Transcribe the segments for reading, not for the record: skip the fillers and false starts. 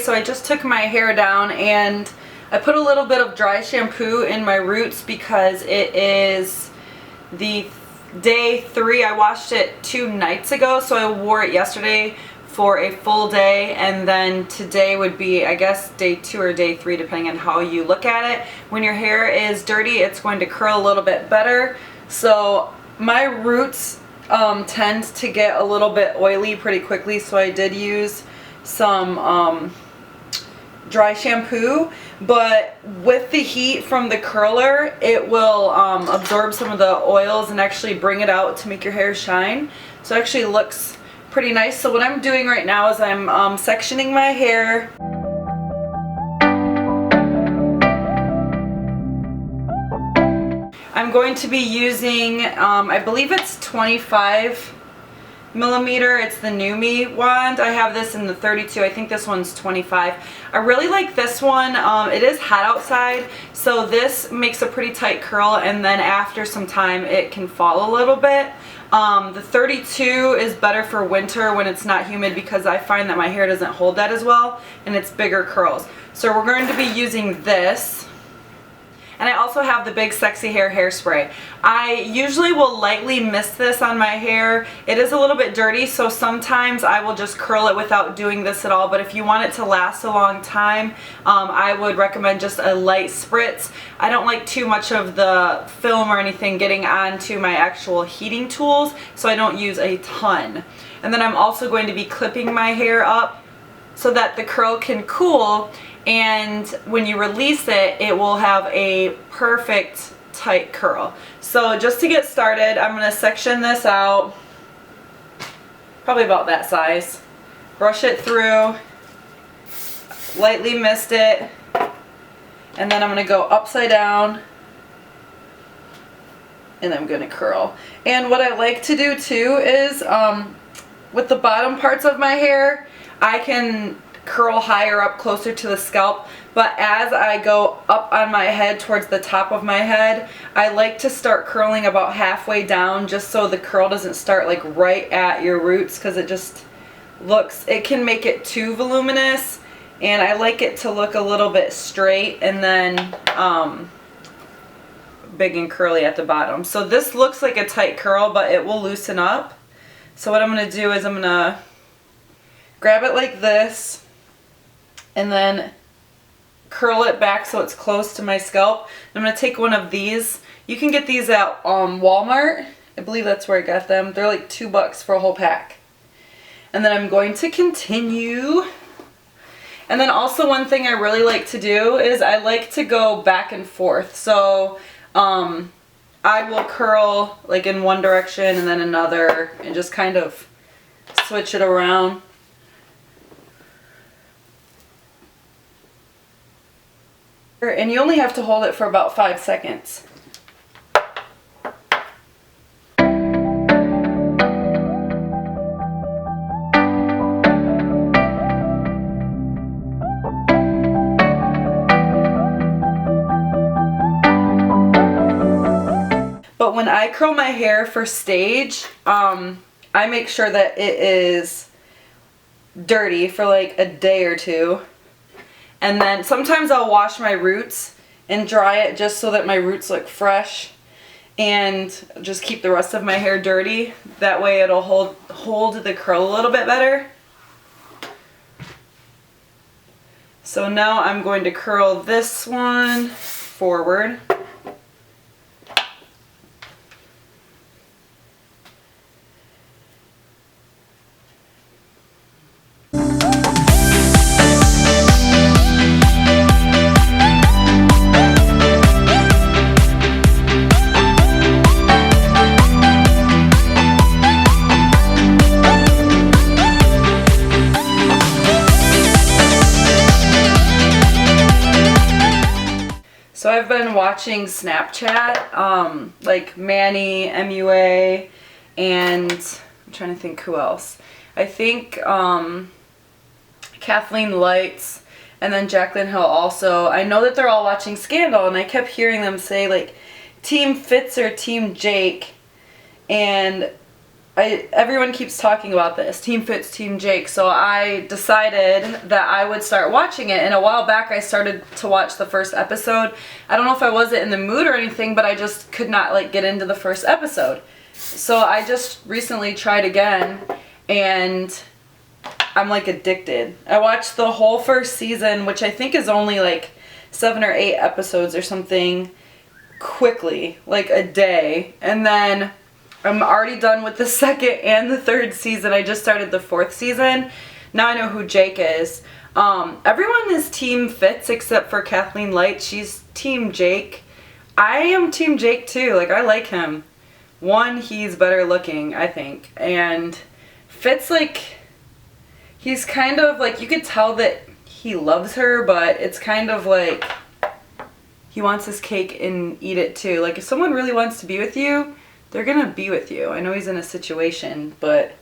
so I just took my hair down and I put a little bit of dry shampoo in my roots because it is the day 3. I washed it 2 nights ago, so I wore it yesterday for a full day, and then today would be, I guess, day 2 or day 3 depending on how you look at it. When your hair is dirty, it's going to curl a little bit better. So my roots tend to get a little bit oily pretty quickly, so I did use some dry shampoo, but with the heat from the curler, it will absorb some of the oils and actually bring it out to make your hair shine. So it actually looks pretty nice. So what I'm doing right now is I'm sectioning my hair. I'm going to be using, I believe it's 25 millimeter. It's the New Me wand. I have this in the 32. I think this one's 25. I really like this one. It is hot outside, so this makes a pretty tight curl, and then after some time it can fall a little bit. The 32 is better for winter when it's not humid because I find that my hair doesn't hold that as well and it's bigger curls. So we're going to be using this. And I also have the Big Sexy Hair hairspray. I usually will lightly mist this on my hair. It is a little bit dirty, so sometimes I will just curl it without doing this at all. But if you want it to last a long time, I would recommend just a light spritz. I don't like too much of the film or anything getting onto my actual heating tools, so I don't use a ton. And then I'm also going to be clipping my hair up so that the curl can cool, and when you release it, it will have a perfect tight curl. So just to get started, I'm going to section this out, probably about that size, brush it through, lightly mist it, and then I'm going to go upside down, and I'm going to curl. And what I like to do too is with the bottom parts of my hair, I can curl higher up closer to the scalp, but as I go up on my head towards the top of my head, I like to start curling about halfway down just so the curl doesn't start like right at your roots, because it just looks, it can make it too voluminous, and I like it to look a little bit straight and then big and curly at the bottom. So this looks like a tight curl, but it will loosen up. So what I'm going to do is I'm going to grab it like this and then curl it back so it's close to my scalp. I'm going to take one of these. You can get these at Walmart. I believe that's where I got them. They're like $2 for a whole pack. And then I'm going to continue. And then also one thing I really like to do is I like to go back and forth. So I will curl like in one direction and then another and just kind of switch it around. And you only have to hold it for about 5 seconds. But when I curl my hair for stage, I make sure that it is dirty for like a day or two. And then sometimes I'll wash my roots and dry it just so that my roots look fresh, and just keep the rest of my hair dirty. That way it'll hold the curl a little bit better. So now I'm going to curl this one forward. So I've been watching Snapchat, like Manny, MUA, and I'm trying to think who else. I think Kathleen Lights, and then Jaclyn Hill also. I know that they're all watching Scandal, and I kept hearing them say like Team Fitz or Team Jake, and everyone keeps talking about this, Team Fitz, Team Jake, so I decided that I would start watching it, and a while back I started to watch the first episode. I don't know if I wasn't in the mood or anything, but I just could not like get into the first episode. So I just recently tried again, and I'm like addicted. I watched the whole first season, which I think is only like 7 or 8 episodes or something, quickly, like a day, and then I'm already done with the second and the third season. I just started the 4th season. Now I know who Jake is. Everyone is Team Fitz except for Kathleen Light. She's Team Jake. I am Team Jake too. Like, I like him. One, he's better looking, I think. And Fitz, like, he's kind of like, you could tell that he loves her, but it's kind of like he wants his cake and eat it too. Like, if someone really wants to be with you, they're gonna be with you. I know he's in a situation, but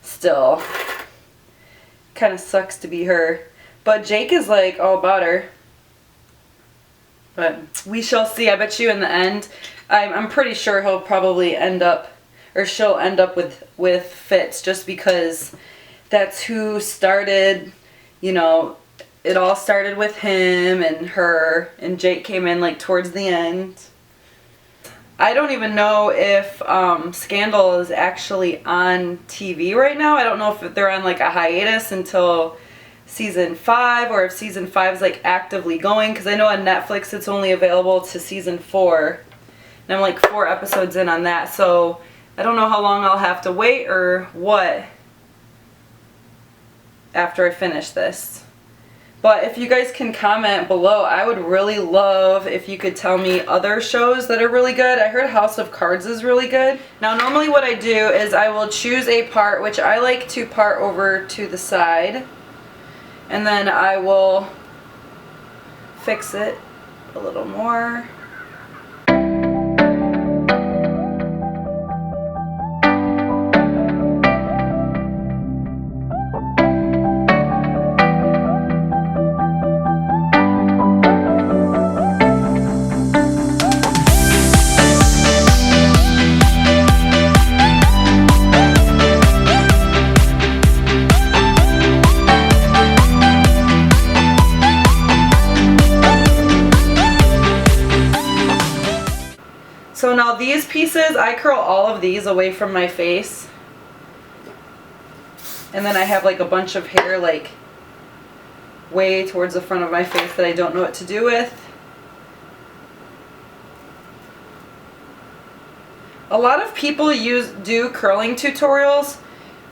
still, kind of sucks to be her. But Jake is like all about her. But we shall see. I bet you in the end, I'm pretty sure he'll probably end up, or she'll end up with Fitz, just because that's who started, you know, it all started with him and her, and Jake came in like towards the end. I don't even know if Scandal is actually on TV right now. I don't know if they're on like a hiatus until season 5, or if season 5 is like actively going, because I know on Netflix it's only available to season 4, and I'm like 4 episodes in on that, so I don't know how long I'll have to wait or what after I finish this. But if you guys can comment below, I would really love if you could tell me other shows that are really good. I heard House of Cards is really good. Now normally what I do is I will choose a part, which I like to part over to the side, and then I will fix it a little more. So now these pieces, I curl all of these away from my face. And then I have like a bunch of hair like way towards the front of my face that I don't know what to do with. A lot of people do curling tutorials,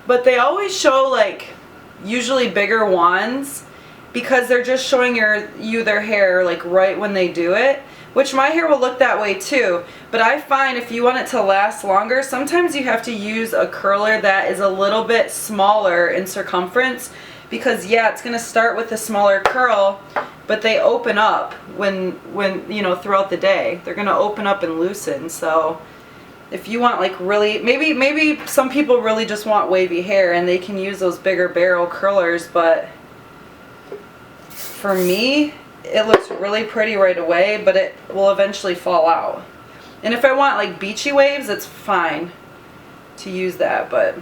but they always show like usually bigger wands, because they're just showing you their hair like right when they do it. Which my hair will look that way too, but I find if you want it to last longer, sometimes you have to use a curler that is a little bit smaller in circumference, because yeah, it's going to start with a smaller curl, but they open up when you know, throughout the day. They're going to open up and loosen. So if you want like really, maybe some people really just want wavy hair and they can use those bigger barrel curlers, but for me, it looks really pretty right away, but it will eventually fall out. And if I want like beachy waves, it's fine to use that, but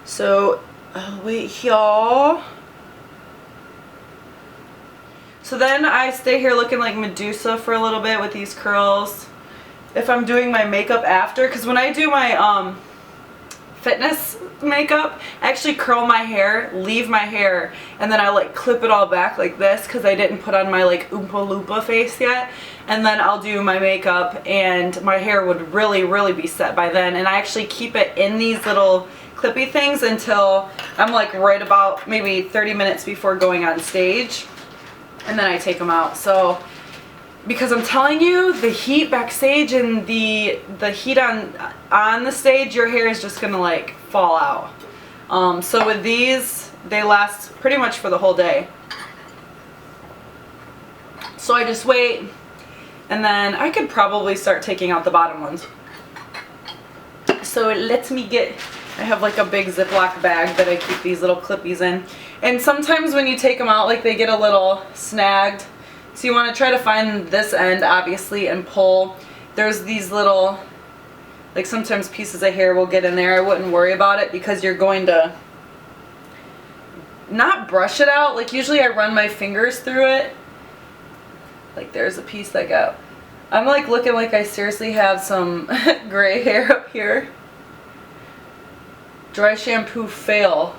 so wait, y'all. So then I stay here looking like Medusa for a little bit with these curls. If I'm doing my makeup after, because when I do my fitness makeup, I actually curl my hair, leave my hair, and then I like clip it all back like this, because I didn't put on my like Oompa Loompa face yet, and then I'll do my makeup and my hair would really be set by then. And I actually keep it in these little clippy things until I'm like right about maybe 30 minutes before going on stage, and then I take them out. So because I'm telling you, the heat backstage and the heat on the stage, your hair is just gonna like fall out. So with these, they last pretty much for the whole day. So I just wait, and then I could probably start taking out the bottom ones. So it lets me get, I have like a big Ziploc bag that I keep these little clippies in. And sometimes when you take them out, like they get a little snagged. So you want to try to find this end, obviously, and pull. There's these little Like sometimes pieces of hair will get in there. I wouldn't worry about it because you're going to not brush it out. Like usually I run my fingers through it. Like there's a piece that got, I'm like looking like I seriously have some gray hair up here. Dry shampoo fail.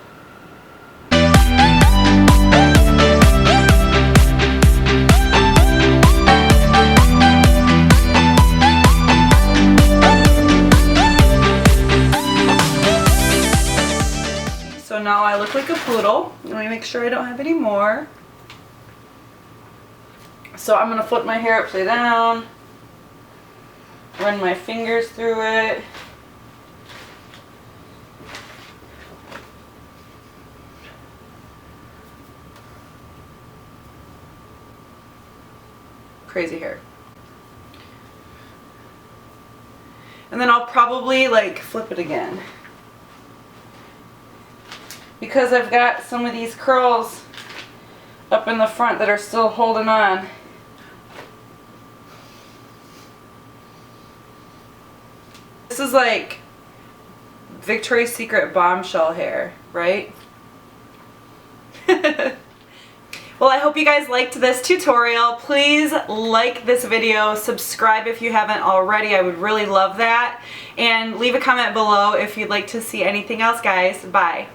So now I look like a poodle. Let me make sure I don't have any more. So I'm going to flip my hair upside down, run my fingers through it. Crazy hair. And then I'll probably like flip it again. Because I've got some of these curls up in the front that are still holding on. This is like Victoria's Secret Bombshell hair, right? Well, I hope you guys liked this tutorial. Please like this video, subscribe if you haven't already. I would really love that. And leave a comment below if you'd like to see anything else, guys. Bye.